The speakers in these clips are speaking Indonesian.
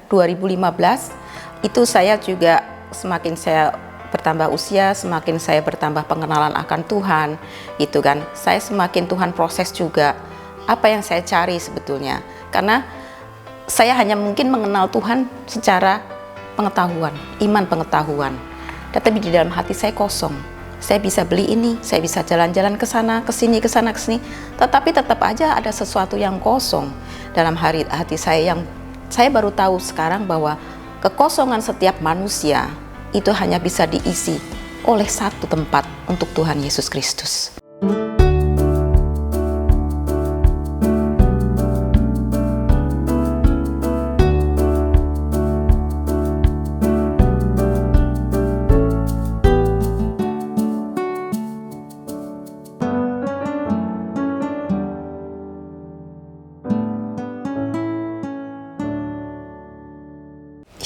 2015 itu saya juga semakin saya bertambah usia, semakin saya bertambah pengenalan akan Tuhan, gitu kan. Saya semakin Tuhan proses juga apa yang saya cari sebetulnya. Karena saya hanya mungkin mengenal Tuhan secara pengetahuan, iman pengetahuan. Tetapi di dalam hati saya kosong. Saya bisa beli ini, saya bisa jalan-jalan ke sana, ke sini, ke sana, ke sini. Tetapi tetap aja ada sesuatu yang kosong dalam hati saya, yang saya baru tahu sekarang bahwa kekosongan setiap manusia itu hanya bisa diisi oleh satu tempat, untuk Tuhan Yesus Kristus.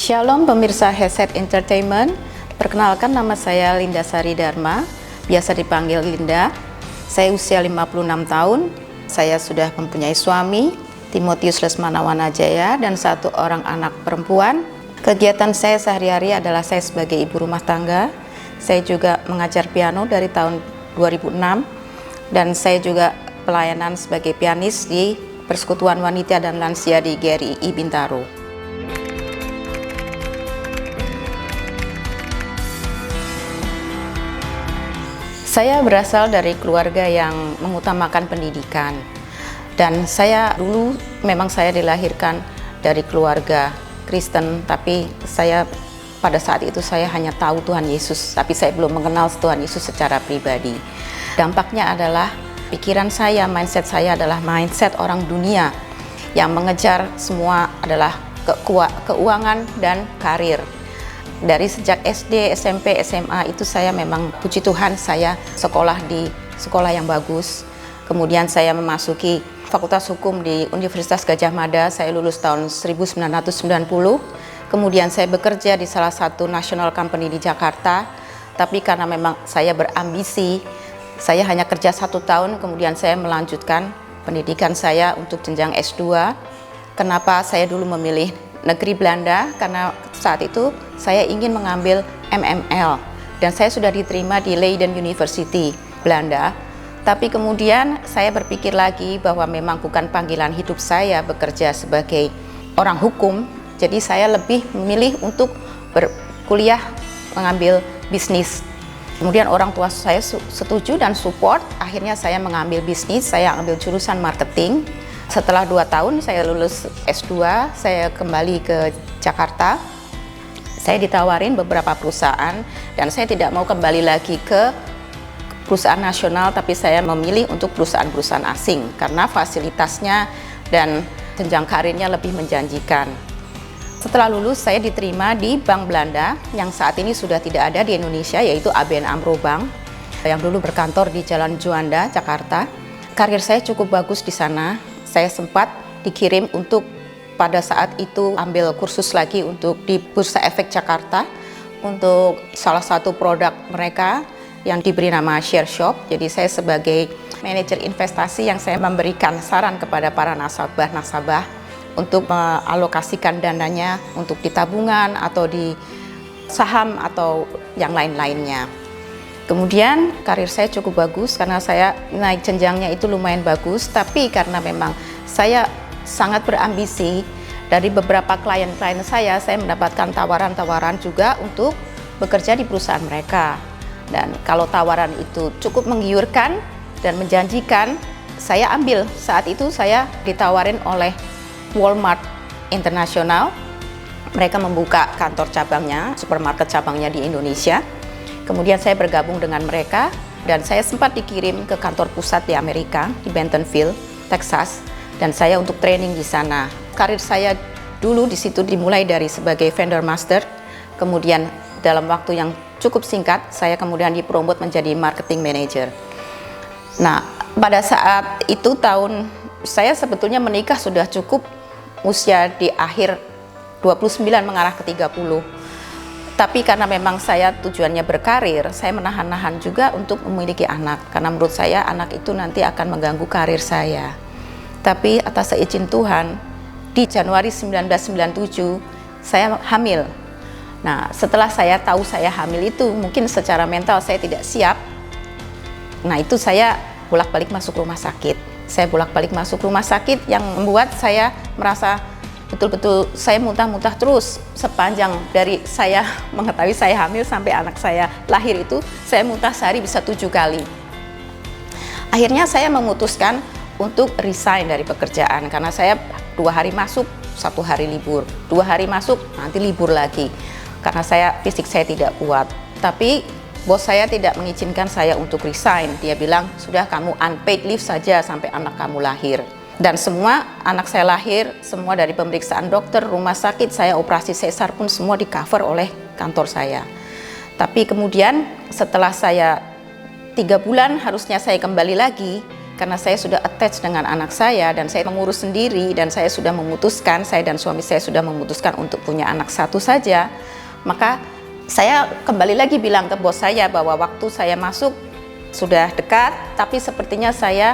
Shalom pemirsa Headset Entertainment, perkenalkan nama saya Linda Sari Dharma, biasa dipanggil Linda. Saya usia 56 tahun, saya sudah mempunyai suami, Timotius Lesmana Wanajaya, dan 1 orang anak perempuan. Kegiatan saya sehari-hari adalah saya sebagai ibu rumah tangga. Saya juga mengajar piano dari tahun 2006, dan saya juga pelayanan sebagai pianis di Persekutuan Wanita dan Lansia di GRI Bintaro. Saya berasal dari keluarga yang mengutamakan pendidikan, dan saya dulu memang saya dilahirkan dari keluarga Kristen, tapi saya pada saat itu saya hanya tahu Tuhan Yesus, tapi saya belum mengenal Tuhan Yesus secara pribadi. Dampaknya adalah pikiran saya, mindset saya adalah mindset orang dunia yang mengejar semua adalah keuangan dan karir. Dari sejak SD, SMP, SMA itu saya memang puji Tuhan saya sekolah di sekolah yang bagus. Kemudian saya memasuki Fakultas Hukum di Universitas Gadjah Mada, saya lulus tahun 1990. Kemudian saya bekerja di salah satu national company di Jakarta. Tapi karena memang saya berambisi, saya hanya kerja 1 tahun, kemudian saya melanjutkan pendidikan saya untuk jenjang S2. Kenapa saya dulu memilih negeri Belanda? Karena saat itu saya ingin mengambil MML dan saya sudah diterima di Leiden University Belanda. Tapi kemudian saya berpikir lagi bahwa memang bukan panggilan hidup saya bekerja sebagai orang hukum. Jadi saya lebih memilih untuk berkuliah mengambil bisnis. Kemudian orang tua saya setuju dan support. Akhirnya saya mengambil bisnis, saya ambil jurusan marketing. Setelah 2 tahun saya lulus S2, saya kembali ke Jakarta. Saya ditawarin beberapa perusahaan dan saya tidak mau kembali lagi ke perusahaan nasional, tapi saya memilih untuk perusahaan-perusahaan asing karena fasilitasnya dan jenjang karirnya lebih menjanjikan. Setelah lulus saya diterima di Bank Belanda yang saat ini sudah tidak ada di Indonesia, yaitu ABN AMRO Bank yang dulu berkantor di Jalan Juanda, Jakarta. Karir saya cukup bagus di sana. Saya sempat dikirim untuk pada saat itu ambil kursus lagi untuk di Bursa Efek Jakarta untuk salah satu produk mereka yang diberi nama Share Shop. Jadi saya sebagai manajer investasi yang saya memberikan saran kepada para nasabah untuk mengalokasikan dananya untuk di tabungan atau di saham atau yang lain-lainnya. Kemudian karir saya cukup bagus karena saya naik jenjangnya itu lumayan bagus, tapi karena memang saya sangat berambisi, dari beberapa klien-klien saya mendapatkan tawaran-tawaran juga untuk bekerja di perusahaan mereka. Dan kalau tawaran itu cukup menggiurkan dan menjanjikan, saya ambil. Saat itu saya ditawarin oleh Walmart Internasional. Mereka membuka kantor cabangnya, supermarket cabangnya di Indonesia. Kemudian saya bergabung dengan mereka dan saya sempat dikirim ke kantor pusat di Amerika, di Bentonville, Texas. Dan saya untuk training di sana. Karir saya dulu di situ dimulai dari sebagai vendor master, kemudian dalam waktu yang cukup singkat saya kemudian dipromot menjadi marketing manager. Nah, pada saat itu saya sebetulnya menikah sudah cukup usia di akhir 29 mengarah ke 30. Tapi karena memang saya tujuannya berkarir, saya menahan-nahan juga untuk memiliki anak karena menurut saya anak itu nanti akan mengganggu karir saya. Tapi atas izin Tuhan, di Januari 1997 saya hamil. Nah, setelah saya tahu saya hamil itu, mungkin secara mental saya tidak siap. Nah, itu saya bolak-balik masuk rumah sakit. Saya bolak-balik masuk rumah sakit yang membuat saya merasa betul-betul saya muntah-muntah terus sepanjang dari saya mengetahui saya hamil sampai anak saya lahir itu, saya muntah sehari bisa 7 kali. Akhirnya saya memutuskan untuk resign dari pekerjaan karena saya 2 hari masuk, 1 hari libur, 2 hari masuk, nanti libur lagi karena fisik saya tidak kuat. Tapi bos saya tidak mengizinkan saya untuk resign. Dia bilang, sudah kamu unpaid leave saja sampai anak kamu lahir. Dan semua anak saya lahir, semua dari pemeriksaan dokter, rumah sakit, saya operasi sesar pun semua di cover oleh kantor saya. Tapi kemudian setelah saya 3 bulan harusnya saya kembali lagi karena saya sudah attach dengan anak saya dan saya mengurus sendiri dan saya sudah memutuskan, saya dan suami saya sudah memutuskan untuk punya anak 1 saja. Maka saya kembali lagi bilang ke bos saya bahwa waktu saya masuk sudah dekat, tapi sepertinya saya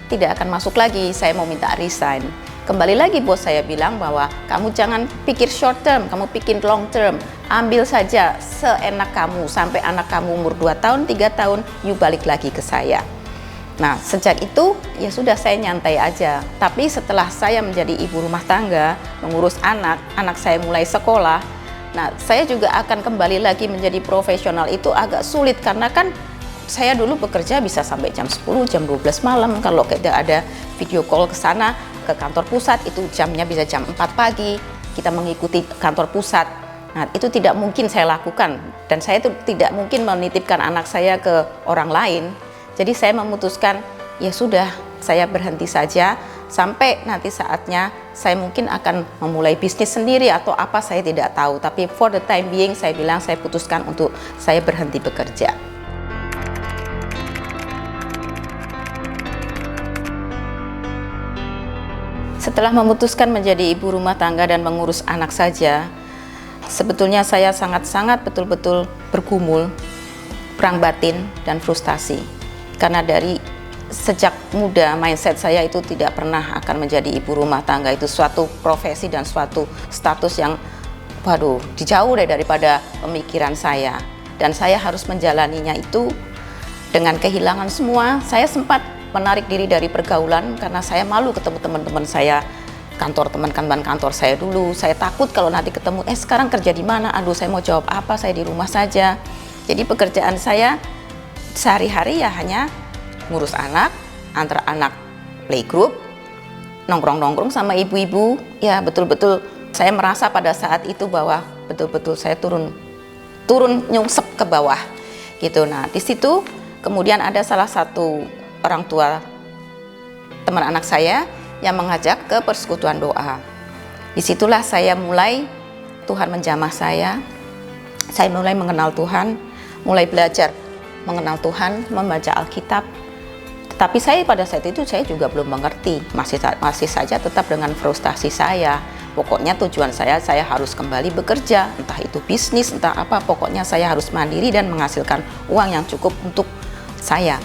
tidak akan masuk lagi, saya mau minta resign. Kembali lagi bos saya bilang bahwa kamu jangan pikir short term, kamu pikir long term. Ambil saja seenak kamu, sampai anak kamu umur 2 tahun, 3 tahun, you balik lagi ke saya. Nah, sejak itu ya sudah saya nyantai aja. Tapi setelah saya menjadi ibu rumah tangga, mengurus anak saya mulai sekolah, nah saya juga akan kembali lagi menjadi profesional itu agak sulit karena kan saya dulu bekerja bisa sampai jam 10, jam 12 malam. Kalau kita ada video call ke sana, ke kantor pusat, itu jamnya bisa jam 4 pagi. Kita mengikuti kantor pusat. Nah, itu tidak mungkin saya lakukan. Dan saya itu tidak mungkin menitipkan anak saya ke orang lain. Jadi saya memutuskan, ya sudah, saya berhenti saja. Sampai nanti saatnya saya mungkin akan memulai bisnis sendiri atau apa saya tidak tahu. Tapi for the time being, saya bilang saya putuskan untuk saya berhenti bekerja. Setelah memutuskan menjadi ibu rumah tangga dan mengurus anak saja, sebetulnya saya sangat-sangat betul-betul bergumul, perang batin dan frustasi. Karena dari sejak muda mindset saya itu tidak pernah akan menjadi ibu rumah tangga, itu suatu profesi dan suatu status yang jauh daripada pemikiran saya. Dan saya harus menjalaninya itu dengan kehilangan semua. Saya sempat menarik diri dari pergaulan karena saya malu ketemu teman-teman saya, teman-teman kantor saya dulu. Saya takut kalau nanti ketemu, sekarang kerja di mana? Aduh, saya mau jawab apa? Saya di rumah saja. Jadi pekerjaan saya sehari-hari ya hanya ngurus anak, antar anak playgroup, nongkrong-nongkrong sama ibu-ibu. Ya betul-betul saya merasa pada saat itu bahwa betul-betul saya turun nyungsep ke bawah gitu. Nah, di situ kemudian ada salah satu orang tua teman anak saya yang mengajak ke persekutuan doa. Disitulah saya mulai, Tuhan menjamah saya mulai mengenal Tuhan, mulai belajar mengenal Tuhan, membaca Alkitab. Tetapi saya pada saat itu saya juga belum mengerti, masih saja tetap dengan frustasi saya. Pokoknya tujuan saya harus kembali bekerja, entah itu bisnis, entah apa, pokoknya saya harus mandiri dan menghasilkan uang yang cukup untuk saya.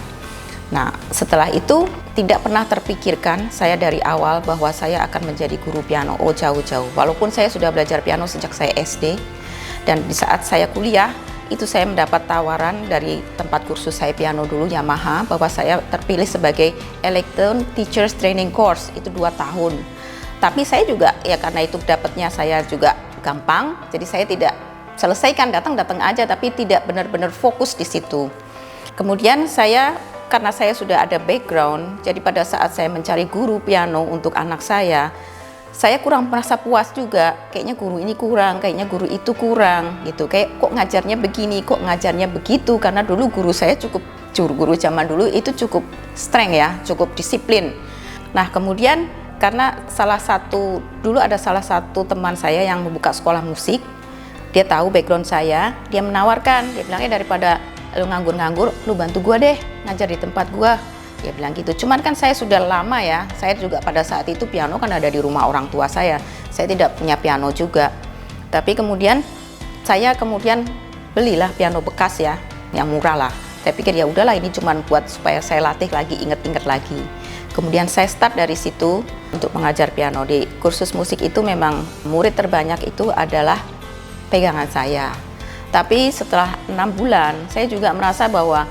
Nah, setelah itu tidak pernah terpikirkan saya dari awal bahwa saya akan menjadi guru piano. Jauh-jauh. Walaupun saya sudah belajar piano sejak saya SD, dan di saat saya kuliah itu saya mendapat tawaran dari tempat kursus saya piano dulu, Yamaha, bahwa saya terpilih sebagai Electron Teachers Training Course, itu 2 tahun. Tapi saya juga ya karena itu dapatnya saya juga gampang, jadi saya tidak selesaikan, datang aja, tapi tidak benar-benar fokus di situ. Kemudian karena saya sudah ada background, jadi pada saat saya mencari guru piano untuk anak saya kurang merasa puas juga. Kayaknya guru ini kurang, kayaknya guru itu kurang gitu. Kayak kok ngajarnya begini, kok ngajarnya begitu. Karena dulu guru saya guru zaman dulu itu cukup strength ya, cukup disiplin. Nah, kemudian karena dulu ada salah satu teman saya yang membuka sekolah musik. Dia tahu background saya, dia menawarkan, dia bilangnya daripada lu nganggur-nganggur, lu bantu gua deh ngajar di tempat gua. Dia bilang gitu. Cuman kan saya sudah lama ya, saya juga pada saat itu piano kan ada di rumah orang tua saya tidak punya piano juga. Tapi kemudian saya belilah piano bekas ya, yang murah lah. Saya pikir ya udahlah, ini cuman buat supaya saya latih lagi, inget-inget lagi. Kemudian saya start dari situ untuk mengajar piano. Di kursus musik itu memang murid terbanyak itu adalah pegangan saya. Tapi setelah 6 bulan, saya juga merasa bahwa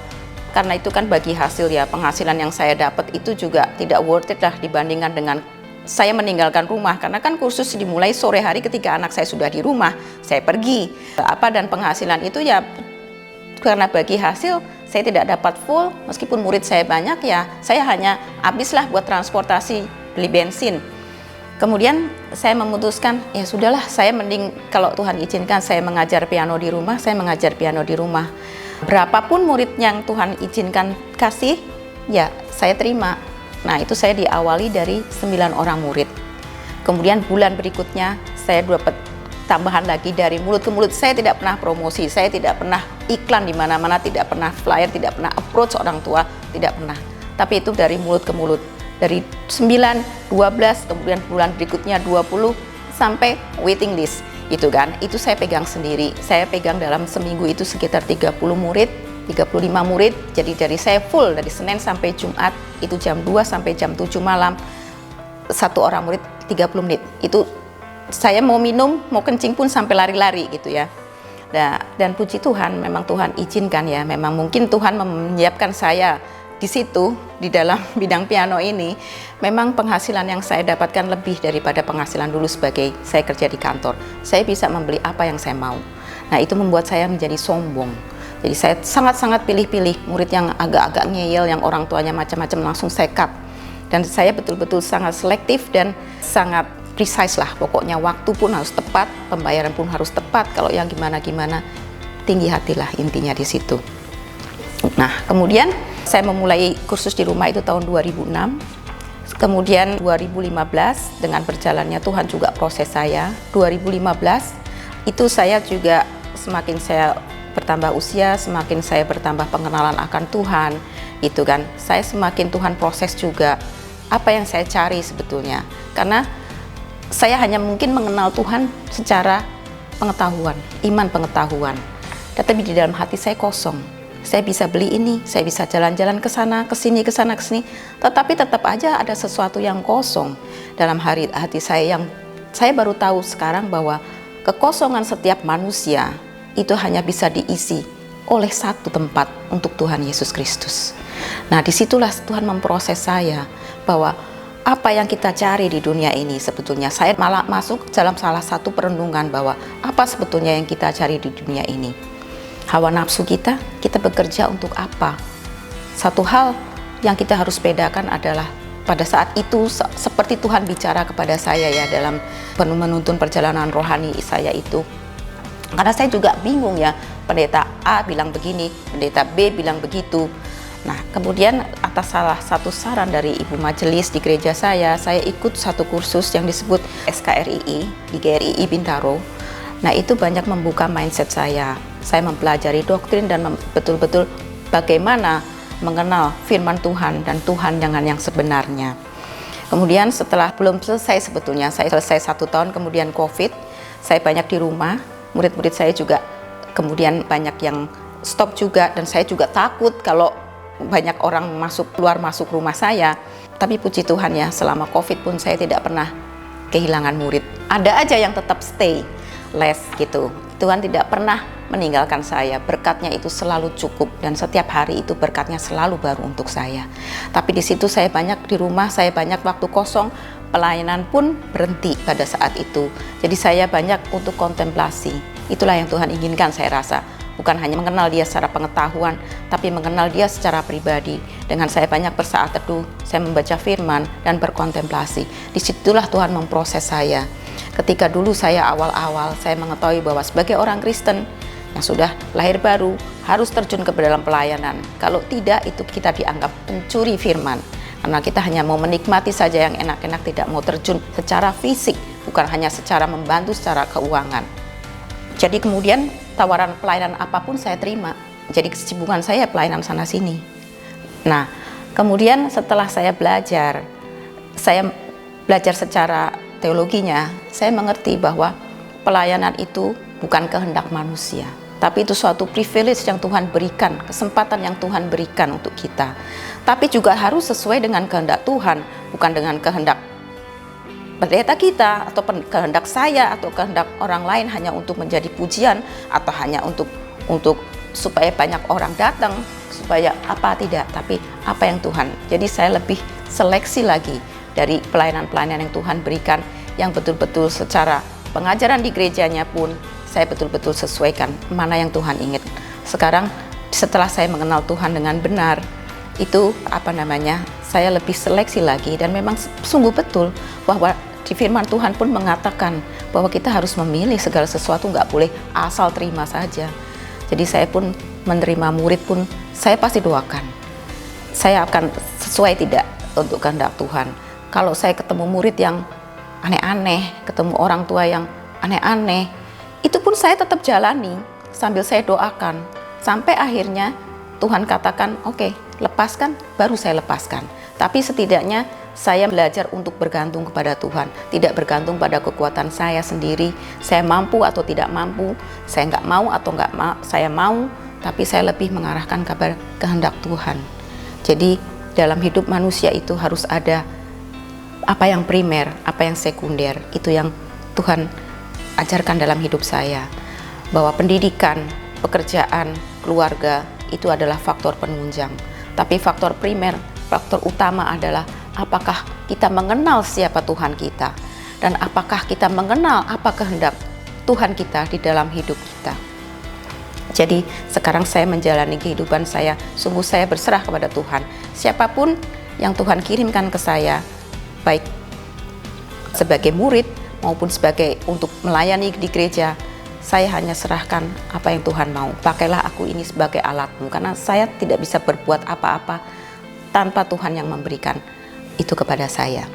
karena itu kan bagi hasil ya, penghasilan yang saya dapat itu juga tidak worth it lah dibandingkan dengan saya meninggalkan rumah. Karena kan kursus dimulai sore hari ketika anak saya sudah di rumah, saya pergi. Dan penghasilan itu ya karena bagi hasil saya tidak dapat full, meskipun murid saya banyak ya, saya hanya habislah buat transportasi, beli bensin. Kemudian saya memutuskan, ya sudahlah, saya mending kalau Tuhan izinkan saya mengajar piano di rumah, saya mengajar piano di rumah. Berapapun murid yang Tuhan izinkan kasih, ya saya terima. Nah itu saya diawali dari 9 orang murid. Kemudian bulan berikutnya saya dapat tambahan lagi dari mulut ke mulut. Saya tidak pernah promosi, saya tidak pernah iklan di mana-mana, tidak pernah flyer, tidak pernah approach orang tua, tidak pernah. Tapi itu dari mulut ke mulut. Dari 9, 12, kemudian bulan berikutnya 20 sampai waiting list. Itu kan, itu saya pegang sendiri. Saya pegang dalam seminggu itu sekitar 30 murid, 35 murid. Jadi dari saya full dari Senin sampai Jumat itu jam 2 sampai jam 7 malam. Satu orang murid 30 menit. Itu saya mau minum, mau kencing pun sampai lari-lari gitu ya. Dan puji Tuhan, memang Tuhan izinkan ya. Memang mungkin Tuhan menyiapkan saya di situ, di dalam bidang piano ini. Memang penghasilan yang saya dapatkan lebih daripada penghasilan dulu sebagai saya kerja di kantor. Saya bisa membeli apa yang saya mau. Nah itu membuat saya menjadi sombong. Jadi saya sangat-sangat pilih-pilih murid yang agak-agak ngeyel, yang orang tuanya macam-macam langsung saya cut. Dan saya betul-betul sangat selektif dan sangat precise lah, pokoknya waktu pun harus tepat, pembayaran pun harus tepat. Kalau yang gimana-gimana, tinggi hatilah intinya di situ. Nah, kemudian saya memulai kursus di rumah itu tahun 2006. Kemudian 2015 dengan berjalannya Tuhan juga proses saya. 2015 itu saya juga semakin saya bertambah usia, semakin saya bertambah pengenalan akan Tuhan. Itu kan, saya semakin Tuhan proses juga apa yang saya cari sebetulnya. Karena saya hanya mungkin mengenal Tuhan secara pengetahuan, iman pengetahuan. Tetapi di dalam hati saya kosong. Saya bisa beli ini, saya bisa jalan-jalan ke sana, ke sini, ke sana, ke sini. Tetapi tetap aja ada sesuatu yang kosong dalam hati saya, yang saya baru tahu sekarang bahwa kekosongan setiap manusia itu hanya bisa diisi oleh satu tempat, untuk Tuhan Yesus Kristus. Nah disitulah Tuhan memproses saya bahwa apa yang kita cari di dunia ini sebetulnya. Saya malah masuk dalam salah satu perenungan bahwa apa sebetulnya yang kita cari di dunia ini. Hawa nafsu kita bekerja untuk apa? Satu hal yang kita harus bedakan adalah pada saat itu seperti Tuhan bicara kepada saya ya dalam menuntun perjalanan rohani saya itu. Karena saya juga bingung ya, pendeta A bilang begini, pendeta B bilang begitu. Nah, kemudian atas salah satu saran dari ibu majelis di gereja saya ikut satu kursus yang disebut SKRII di GRII Bintaro. Nah, itu banyak membuka mindset saya. Saya mempelajari doktrin dan betul-betul bagaimana mengenal firman Tuhan dan Tuhan dengan yang sebenarnya. Kemudian setelah belum selesai sebetulnya, saya selesai 1 tahun kemudian COVID, saya banyak di rumah, murid-murid saya juga kemudian banyak yang stop juga, dan saya juga takut kalau banyak orang keluar masuk rumah saya. Tapi puji Tuhan ya, selama COVID pun saya tidak pernah kehilangan murid. Ada aja yang tetap stay les gitu. Tuhan tidak pernah meninggalkan saya. Berkatnya itu selalu cukup dan setiap hari itu berkatnya selalu baru untuk saya. Tapi di situ saya banyak di rumah, saya banyak waktu kosong, pelayanan pun berhenti pada saat itu. Jadi saya banyak untuk kontemplasi. Itulah yang Tuhan inginkan saya rasa. Bukan hanya mengenal dia secara pengetahuan, tapi mengenal dia secara pribadi. Dengan saya banyak bersaat teduh, saya membaca firman dan berkontemplasi. Disitulah Tuhan memproses saya. Ketika dulu saya awal-awal, saya mengetahui bahwa sebagai orang Kristen yang sudah lahir baru, harus terjun ke dalam pelayanan. Kalau tidak, itu kita dianggap pencuri firman. Karena kita hanya mau menikmati saja yang enak-enak, tidak mau terjun secara fisik, bukan hanya secara membantu secara keuangan. Jadi kemudian tawaran pelayanan apapun saya terima. Jadi kesibukan saya pelayanan sana sini. Nah, kemudian setelah saya belajar secara teologinya, saya mengerti bahwa pelayanan itu bukan kehendak manusia. Tapi itu suatu privilege yang Tuhan berikan, kesempatan yang Tuhan berikan untuk kita. Tapi juga harus sesuai dengan kehendak Tuhan, bukan dengan kehendak pendeta kita atau kehendak saya atau kehendak orang lain hanya untuk menjadi pujian atau hanya untuk supaya banyak orang datang, supaya apa, tidak, tapi apa yang Tuhan. Jadi saya lebih seleksi lagi dari pelayanan-pelayanan yang Tuhan berikan, yang betul-betul secara pengajaran di gerejanya pun saya betul-betul sesuaikan mana yang Tuhan ingin. Sekarang setelah saya mengenal Tuhan dengan benar, itu saya lebih seleksi lagi, dan memang sungguh betul bahwa di firman Tuhan pun mengatakan bahwa kita harus memilih segala sesuatu, nggak boleh asal terima saja. Jadi saya pun menerima murid pun saya pasti doakan, saya akan sesuai tidak untuk kehendak Tuhan. Kalau saya ketemu murid yang aneh-aneh, ketemu orang tua yang aneh-aneh, itu pun saya tetap jalani sambil saya doakan, sampai akhirnya Tuhan katakan oke, lepaskan, baru saya lepaskan. Tapi setidaknya saya belajar untuk bergantung kepada Tuhan, tidak bergantung pada kekuatan saya sendiri, saya mampu atau tidak mampu, saya nggak mau atau saya mau, tapi saya lebih mengarahkan kepada kehendak Tuhan. Jadi dalam hidup manusia itu harus ada apa yang primer, apa yang sekunder. Itu yang Tuhan ajarkan dalam hidup saya, bahwa pendidikan, pekerjaan, keluarga itu adalah faktor penunjang. Tapi faktor primer, faktor utama adalah apakah kita mengenal siapa Tuhan kita, dan apakah kita mengenal apa kehendak Tuhan kita di dalam hidup kita. Jadi sekarang saya menjalani kehidupan saya, sungguh saya berserah kepada Tuhan. Siapapun yang Tuhan kirimkan ke saya, baik sebagai murid maupun sebagai untuk melayani di gereja, saya hanya serahkan apa yang Tuhan mau. Pakailah aku ini sebagai alatmu, karena saya tidak bisa berbuat apa-apa tanpa Tuhan yang memberikan itu kepada saya.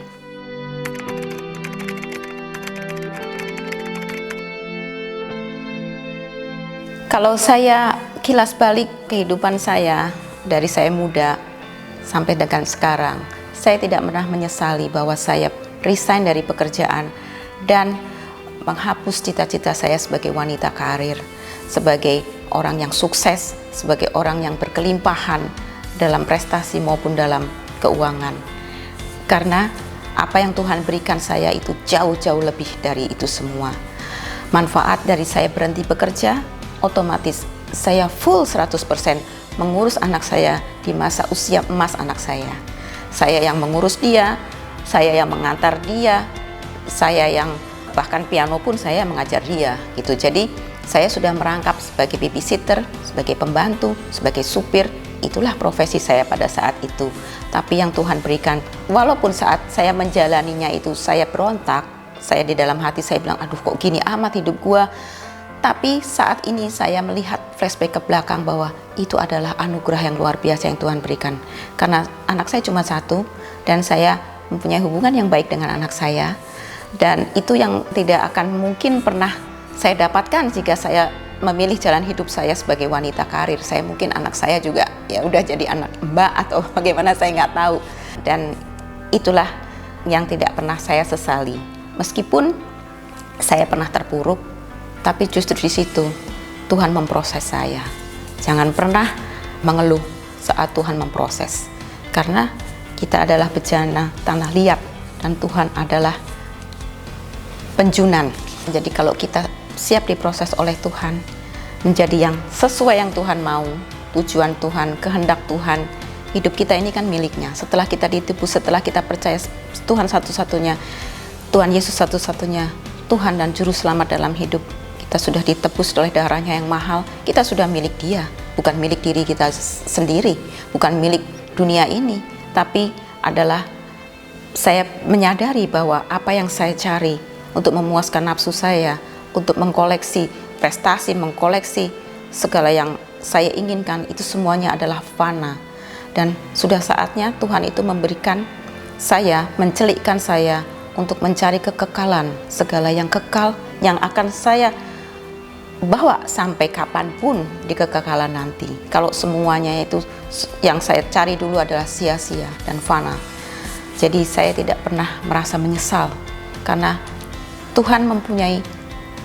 Kalau saya kilas balik kehidupan saya dari saya muda sampai dengan sekarang, saya tidak pernah menyesali bahwa saya resign dari pekerjaan dan menghapus cita-cita saya sebagai wanita karir, sebagai orang yang sukses, sebagai orang yang berkelimpahan dalam prestasi maupun dalam keuangan. Karena apa yang Tuhan berikan saya itu jauh-jauh lebih dari itu semua. Manfaat dari saya berhenti bekerja, otomatis saya full 100% mengurus anak saya di masa usia emas anak saya. Saya yang mengurus dia, saya yang mengantar dia, saya yang bahkan piano pun saya mengajar dia gitu. Jadi saya sudah merangkap sebagai babysitter, sebagai pembantu, sebagai supir. Itulah profesi saya pada saat itu. Tapi yang Tuhan berikan, walaupun saat saya menjalaninya itu saya berontak, saya di dalam hati saya bilang, aduh kok gini amat hidup gua. Tapi saat ini saya melihat flashback ke belakang bahwa itu adalah anugerah yang luar biasa yang Tuhan berikan. Karena anak saya cuma satu, dan saya mempunyai hubungan yang baik dengan anak saya. Dan itu yang tidak akan mungkin pernah saya dapatkan jika saya memilih jalan hidup saya sebagai wanita karir. Saya mungkin anak saya juga ya udah jadi anak mbak atau bagaimana, saya nggak tahu. Dan itulah yang tidak pernah saya sesali. Meskipun saya pernah terpuruk, tapi justru di situ Tuhan memproses saya. Jangan pernah mengeluh saat Tuhan memproses, karena kita adalah bejana tanah liat dan Tuhan adalah penjunan. Jadi kalau kita siap diproses oleh Tuhan, menjadi yang sesuai yang Tuhan mau, tujuan Tuhan, kehendak Tuhan, hidup kita ini kan miliknya. Setelah kita ditebus, setelah kita percaya Tuhan satu-satunya, Tuhan Yesus satu-satunya Tuhan dan Juru Selamat dalam hidup, kita sudah ditebus oleh darahnya yang mahal, kita sudah milik Dia, bukan milik diri kita sendiri, bukan milik dunia ini, tapi adalah saya menyadari bahwa apa yang saya cari untuk memuaskan nafsu saya, untuk mengkoleksi prestasi, mengkoleksi segala yang saya inginkan, itu semuanya adalah fana. Dan sudah saatnya Tuhan itu memberikan saya, mencelikkan saya untuk mencari kekekalan, segala yang kekal, yang akan saya bawa sampai kapanpun di kekekalan nanti. Kalau semuanya itu yang saya cari dulu adalah sia-sia dan fana. Jadi saya tidak pernah merasa menyesal, karena Tuhan mempunyai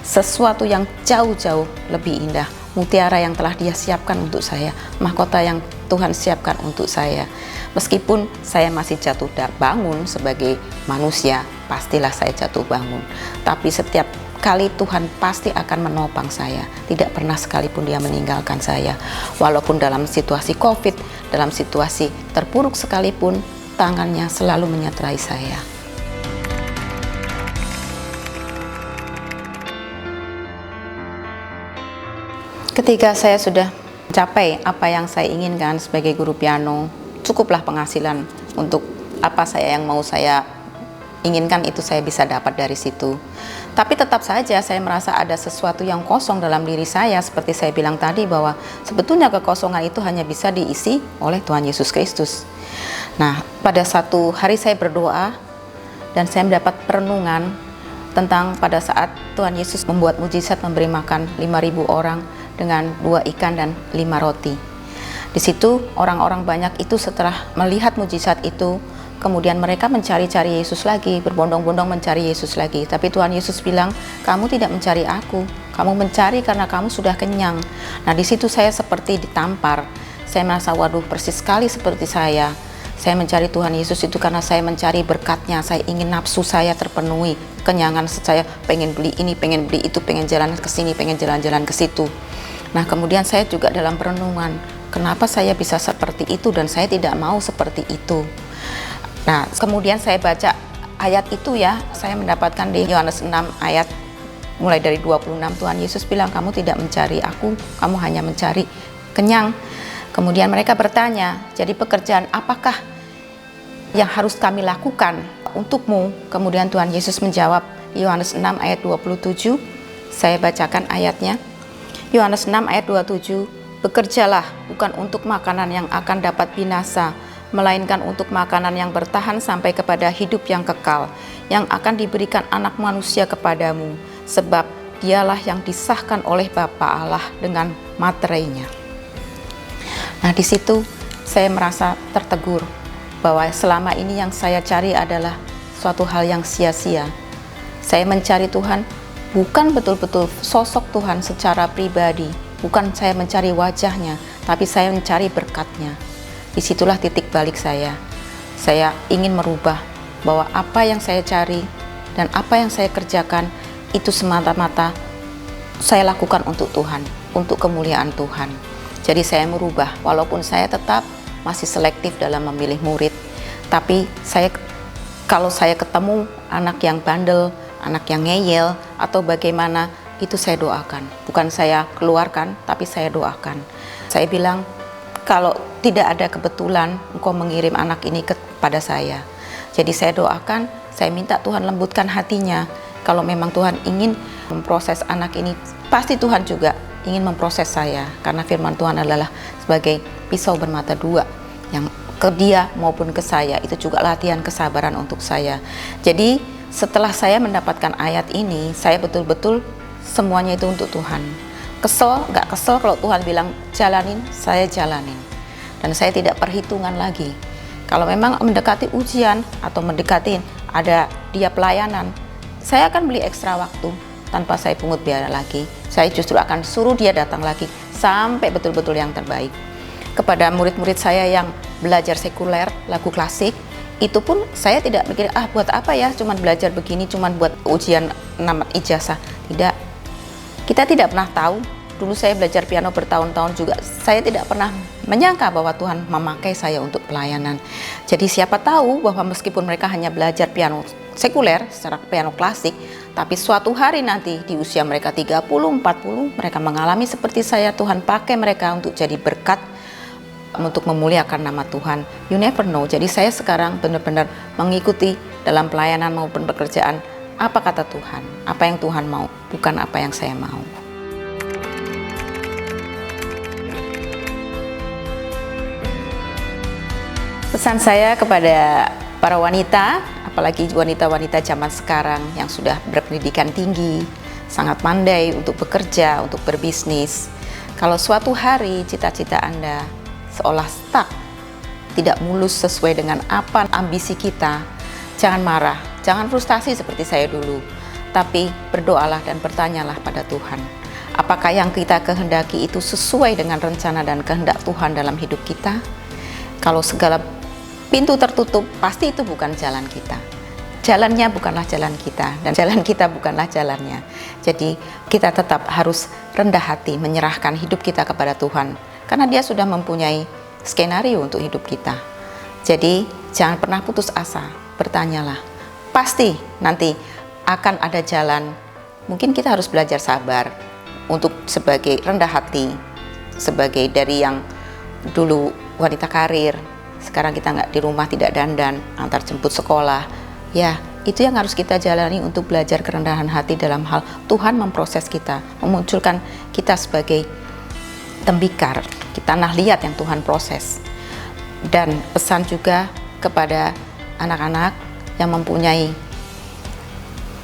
sesuatu yang jauh-jauh lebih indah mutiara yang telah Dia siapkan untuk saya, mahkota yang Tuhan siapkan untuk saya. Meskipun saya masih jatuh bangun sebagai manusia, pastilah saya jatuh bangun. Tapi setiap kali Tuhan pasti akan menopang saya. Tidak pernah sekalipun Dia meninggalkan saya. Walaupun dalam situasi COVID, dalam situasi terpuruk sekalipun, tangannya selalu menyertai saya. Ketika saya sudah mencapai apa yang saya inginkan sebagai guru piano, cukuplah penghasilan untuk apa yang mau saya inginkan, itu saya bisa dapat dari situ. Tapi tetap saja saya merasa ada sesuatu yang kosong dalam diri saya, seperti saya bilang tadi bahwa sebetulnya kekosongan itu hanya bisa diisi oleh Tuhan Yesus Kristus. Nah, pada satu hari saya berdoa dan saya mendapat perenungan tentang pada saat Tuhan Yesus membuat mujizat memberi makan 5.000 orang dengan 2 ikan dan 5 roti. Di situ orang-orang banyak itu setelah melihat mujizat itu, kemudian mereka mencari-cari Yesus lagi, berbondong-bondong mencari Yesus lagi. Tapi Tuhan Yesus bilang, kamu tidak mencari aku, kamu mencari karena kamu sudah kenyang. Nah, di situ saya seperti ditampar. Saya merasa, waduh, persis sekali seperti saya. Saya mencari Tuhan Yesus itu karena saya mencari berkat-Nya. Saya ingin nafsu saya terpenuhi, kenyangan saya pengen beli ini, pengen beli itu, pengen jalan ke sini, pengen jalan-jalan ke situ. Nah, kemudian saya juga dalam perenungan, kenapa saya bisa seperti itu dan saya tidak mau seperti itu. Nah, kemudian saya baca ayat itu ya, saya mendapatkan di Yohanes 6 ayat mulai dari 26, Tuhan Yesus bilang, kamu tidak mencari aku, kamu hanya mencari kenyang. Kemudian mereka bertanya, jadi pekerjaan apakah yang harus kami lakukan untukmu? Kemudian Tuhan Yesus menjawab, Yohanes 6 ayat 27, saya bacakan ayatnya. Yohanes 6 ayat 27, bekerjalah bukan untuk makanan yang akan dapat binasa, melainkan untuk makanan yang bertahan sampai kepada hidup yang kekal, yang akan diberikan anak manusia kepadamu, sebab dialah yang disahkan oleh Bapa Allah dengan materainya. Nah, di situ saya merasa tertegur bahwa selama ini yang saya cari adalah suatu hal yang sia-sia. Saya mencari Tuhan bukan betul-betul sosok Tuhan secara pribadi, bukan saya mencari wajahnya, tapi saya mencari berkat-Nya. Disitulah titik balik saya. Saya ingin merubah bahwa apa yang saya cari dan apa yang saya kerjakan itu semata-mata saya lakukan untuk Tuhan, untuk kemuliaan Tuhan. Jadi saya merubah, walaupun saya tetap masih selektif dalam memilih murid, tapi kalau saya ketemu anak yang bandel, anak yang ngeyel, atau bagaimana, itu saya doakan. Bukan saya keluarkan, tapi saya doakan. Saya bilang, kalau tidak ada kebetulan, Engkau mengirim anak ini kepada saya. Jadi saya doakan, saya minta Tuhan lembutkan hatinya. Kalau memang Tuhan ingin memproses anak ini, pasti Tuhan juga ingin memproses saya. Karena firman Tuhan adalah sebagai pisau bermata dua, yang ke dia maupun ke saya, itu juga latihan kesabaran untuk saya. Jadi setelah saya mendapatkan ayat ini, saya betul-betul semuanya itu untuk Tuhan. Kesel, nggak kesel kalau Tuhan bilang jalanin, saya jalanin. Dan saya tidak perhitungan lagi. Kalau memang mendekati ujian atau mendekati ada dia pelayanan, saya akan beli ekstra waktu tanpa saya pungut biaya lagi. Saya justru akan suruh dia datang lagi sampai betul-betul yang terbaik. Kepada murid-murid saya yang belajar sekuler, lagu klasik, itu pun saya tidak mikir, buat apa ya, cuman belajar begini, cuman buat ujian namat ijazah. Tidak, kita tidak pernah tahu. Dulu saya belajar piano bertahun-tahun juga, saya tidak pernah menyangka bahwa Tuhan memakai saya untuk pelayanan. Jadi siapa tahu bahwa meskipun mereka hanya belajar piano sekuler, secara piano klasik, tapi suatu hari nanti di usia mereka 30, 40, mereka mengalami seperti saya, Tuhan pakai mereka untuk jadi berkat, untuk memuliakan nama Tuhan. You never know. Jadi saya sekarang benar-benar mengikuti dalam pelayanan maupun pekerjaan apa kata Tuhan, apa yang Tuhan mau, bukan apa yang saya mau. Pesan saya kepada para wanita, apalagi wanita-wanita zaman sekarang yang sudah berpendidikan tinggi, sangat pandai untuk bekerja, untuk berbisnis. Kalau suatu hari cita-cita Anda seolah stuck, tidak mulus sesuai dengan apa ambisi kita, jangan marah, jangan frustasi seperti saya dulu, tapi berdoalah dan bertanyalah pada Tuhan. Apakah yang kita kehendaki itu sesuai dengan rencana dan kehendak Tuhan dalam hidup kita? Kalau segala pintu tertutup, pasti itu bukan jalan kita. Jalannya bukanlah jalan kita, dan jalan kita bukanlah jalannya. Jadi kita tetap harus rendah hati, menyerahkan hidup kita kepada Tuhan, karena Dia sudah mempunyai skenario untuk hidup kita. Jadi jangan pernah putus asa, bertanyalah. Pasti nanti akan ada jalan. Mungkin kita harus belajar sabar, untuk sebagai rendah hati, sebagai dari yang dulu wanita karir, sekarang kita nggak di rumah, tidak dandan, antar jemput sekolah. Ya, itu yang harus kita jalani untuk belajar kerendahan hati dalam hal Tuhan memproses kita, memunculkan kita sebagai tembikar, tanah liat yang Tuhan proses. Dan pesan juga kepada anak-anak yang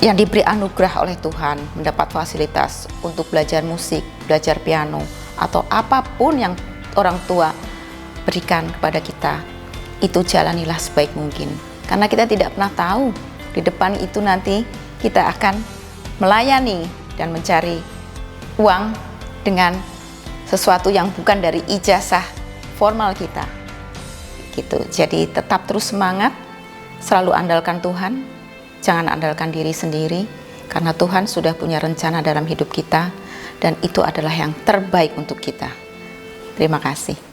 yang diberi anugerah oleh Tuhan, mendapat fasilitas untuk belajar musik, belajar piano, atau apapun yang orang tua berikan kepada kita, itu jalanilah sebaik mungkin. Karena kita tidak pernah tahu di depan itu nanti kita akan melayani dan mencari uang dengan sesuatu yang bukan dari ijazah formal kita. Gitu. Jadi tetap terus semangat, selalu andalkan Tuhan. Jangan andalkan diri sendiri, karena Tuhan sudah punya rencana dalam hidup kita, dan itu adalah yang terbaik untuk kita. Terima kasih.